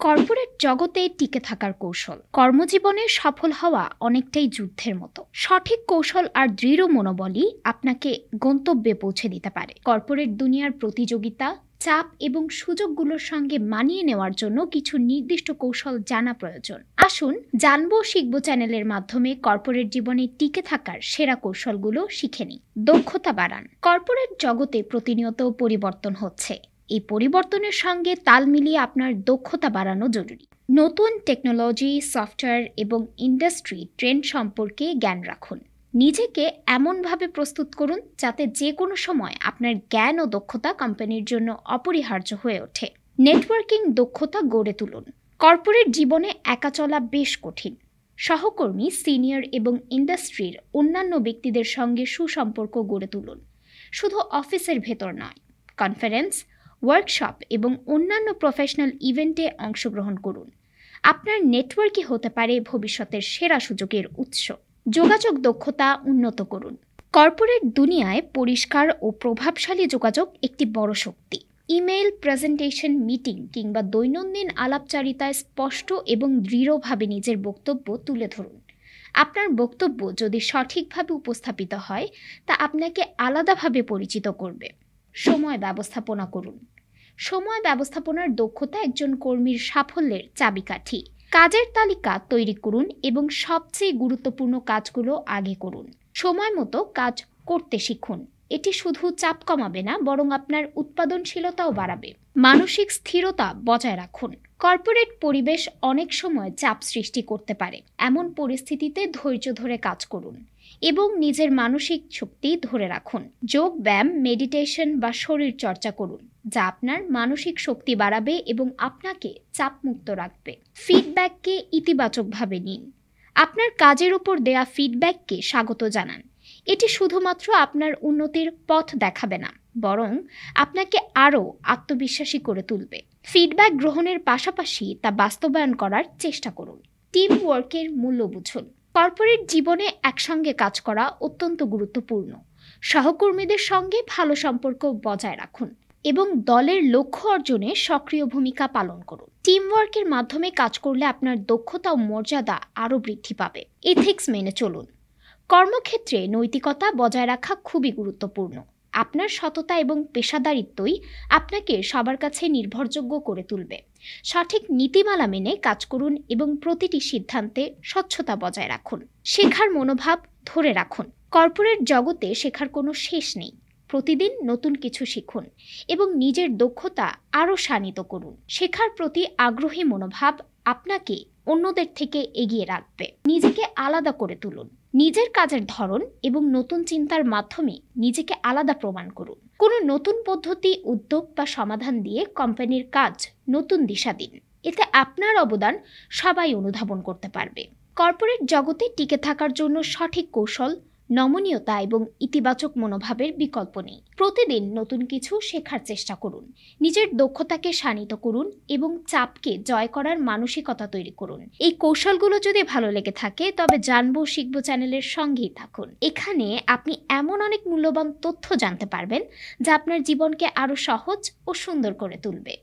Corporate জগতে টিকে থাকার কৌশল। কর্মজীবনে সফল হওয়া অনেকটাই যুদ্ধের মতো। সঠিক কৌশল আর দৃঢ় মনোবলই আপনাকে গন্তব্যে পৌঁছে দিতে পারে। কর্পোরেট দুনিয়ার প্রতিযোগিতা, চাপ এবং সুযোগগুলোর সঙ্গে মানিয়ে নেওয়ার জন্য কিছু নির্দিষ্ট কৌশল জানা প্রয়োজন। আসুন জানবো শিখবো চ্যানেলের মাধ্যমে কর্পোরেট জীবনে টিকে থাকার সেরা কৌশলগুলো শিখে নিই। দক্ষতা বাড়ান। কর্পোরেট জগতে প্রতিনিয়ত পরিবর্তন হচ্ছে। এই পরিবর্তনের সঙ্গে তাল মিলিয়ে আপনার দক্ষতা বাড়ানো জরুরি। নতুন টেকনোলজি, সফটওয়্যার এবং ইন্ডাস্ট্রি ট্রেন্ড সম্পর্কে জ্ঞান রাখুন। নিজেকে এমনভাবে প্রস্তুত করুন যাতে যে কোনো সময় আপনার জ্ঞান ও দক্ষতা কোম্পানির জন্য অপরিহার্য হয়ে ওঠে। নেটওয়ার্কিং দক্ষতা গড়ে তুলুন। কর্পোরেট জীবনে একা চলা বেশ কঠিন। সহকর্মী, সিনিয়র এবং ইন্ডাস্ট্রির অন্যান্য ব্যক্তিদের সঙ্গে সুসম্পর্ক গড়ে তুলুন। শুধু অফিসের ভেতর নয়, কনফারেন্স, ওয়ার্কশপ এবং অন্যান্য প্রফেশনাল ইভেন্টে অংশগ্রহণ করুন। আপনার নেটওয়ার্কই হতে পারে ভবিষ্যতের সেরা সুযোগের উৎস। যোগাযোগ দক্ষতা উন্নত করুন। কর্পোরেট দুনিয়ায় পরিষ্কার ও প্রভাবশালী যোগাযোগ একটি বড় শক্তি। ইমেইল, প্রেজেন্টেশন, মিটিং কিংবা দৈনন্দিন আলাপচারিতায় স্পষ্ট এবং দৃঢ়ভাবে নিজের বক্তব্য তুলে ধরুন। আপনার বক্তব্য যদি সঠিকভাবে উপস্থাপিত হয় তা আপনাকে আলাদাভাবে পরিচিত করবে। সময় ব্যবস্থাপনা করুন। সময় ব্যবস্থাপনার দক্ষতা একজন কর্মীর সাফল্যের চাবিকাঠি। কাজের তালিকা তৈরি করুন এবং সবচেয়ে গুরুত্বপূর্ণ কাজগুলো আগে করুন। সময় মতো কাজ করতে শিখুন। এটি শুধু চাপ কমাবে না, বরং আপনার উৎপাদনশীলতাও বাড়াবে। মানসিক স্থিরতা বজায় রাখুন। কর্পোরেট পরিবেশ অনেক সময় চাপ সৃষ্টি করতে পারে। এমন পরিস্থিতিতে ধৈর্য ধরে কাজ করুন এবং নিজের মানসিক শক্তি ধরে রাখুন। যোগ ব্যায়াম, মেডিটেশন বা শরীর চর্চা করুন, যা আপনার মানসিক শক্তি বাড়াবে এবং আপনাকে চাপমুক্ত রাখবে। ফিডব্যাককে ইতিবাচকভাবে নিন। আপনার কাজের উপর দেয়া ফিডব্যাককে স্বাগত জানান। এটি শুধুমাত্র আপনার উন্নতির পথ দেখাবে না, বরং আপনাকে আরও আত্মবিশ্বাসী করে তুলবে। ফিডব্যাক গ্রহণের পাশাপাশি তা বাস্তবায়ন করার চেষ্টা করুন। টিম ওয়ার্কের মূল্য বুঝুন। কর্পোরেট জীবনে একসঙ্গে কাজ করা অত্যন্ত গুরুত্বপূর্ণ। সহকর্মীদের সঙ্গে ভালো সম্পর্ক বজায় রাখুন এবং দলের লক্ষ্য অর্জনে সক্রিয় ভূমিকা পালন করুন। টিম ওয়ার্কের মাধ্যমে কাজ করলে আপনার দক্ষতা ও মর্যাদা আরও বৃদ্ধি পাবে। এথিক্স মেনে চলুন। কর্মক্ষেত্রে নৈতিকতা বজায় রাখা খুবই গুরুত্বপূর্ণ। আপনার সততা এবং পেশাদারিত্বই আপনাকে সবার কাছে নির্ভরযোগ্য করে তুলবে। সঠিক নীতিমালা মেনে কাজ করুন এবং প্রতিটি সিদ্ধান্তে স্বচ্ছতা বজায় রাখুন। শেখার মনোভাব ধরে রাখুন। কর্পোরেট জগতে শেখার কোনো শেষ নেই। প্রতিদিন নতুন কিছু শিখুন এবং নিজের দক্ষতা আরও শানিত করুন। শেখার প্রতি আগ্রহী মনোভাব আপনাকে অন্যদের থেকে এগিয়ে রাখবে। নিজেকে আলাদা করে তুলুন। নিজের কাজের ধরন এবং নতুন চিন্তার মাধ্যমে নিজেকে আলাদা প্রমাণ করুন। কোনো নতুন পদ্ধতি, উদ্যোগ বা সমাধান দিয়ে কোম্পানির কাজ নতুন দিশা দিন। এতে আপনার অবদান সবাই অনুধাবন করতে পারবে। কর্পোরেট জগতে টিকে থাকার জন্য সঠিক কৌশল, নমনীয়তা এবং ইতিবাচক মনোভাবের বিকল্প নেই। প্রতিদিন নতুন কিছু শেখার চেষ্টা করুন। নিজের দক্ষতাকে শানিত করুন এবং চাপকে জয় করার মানসিকতা তৈরি করুন। এই কৌশলগুলো যদি ভালো লেগে থাকে তবে জানবো শিখবো চ্যানেলের সঙ্গেই থাকুন। এখানে আপনি এমন অনেক মূল্যবান তথ্য জানতে পারবেন যা আপনার জীবনকে আরও সহজ ও সুন্দর করে তুলবে।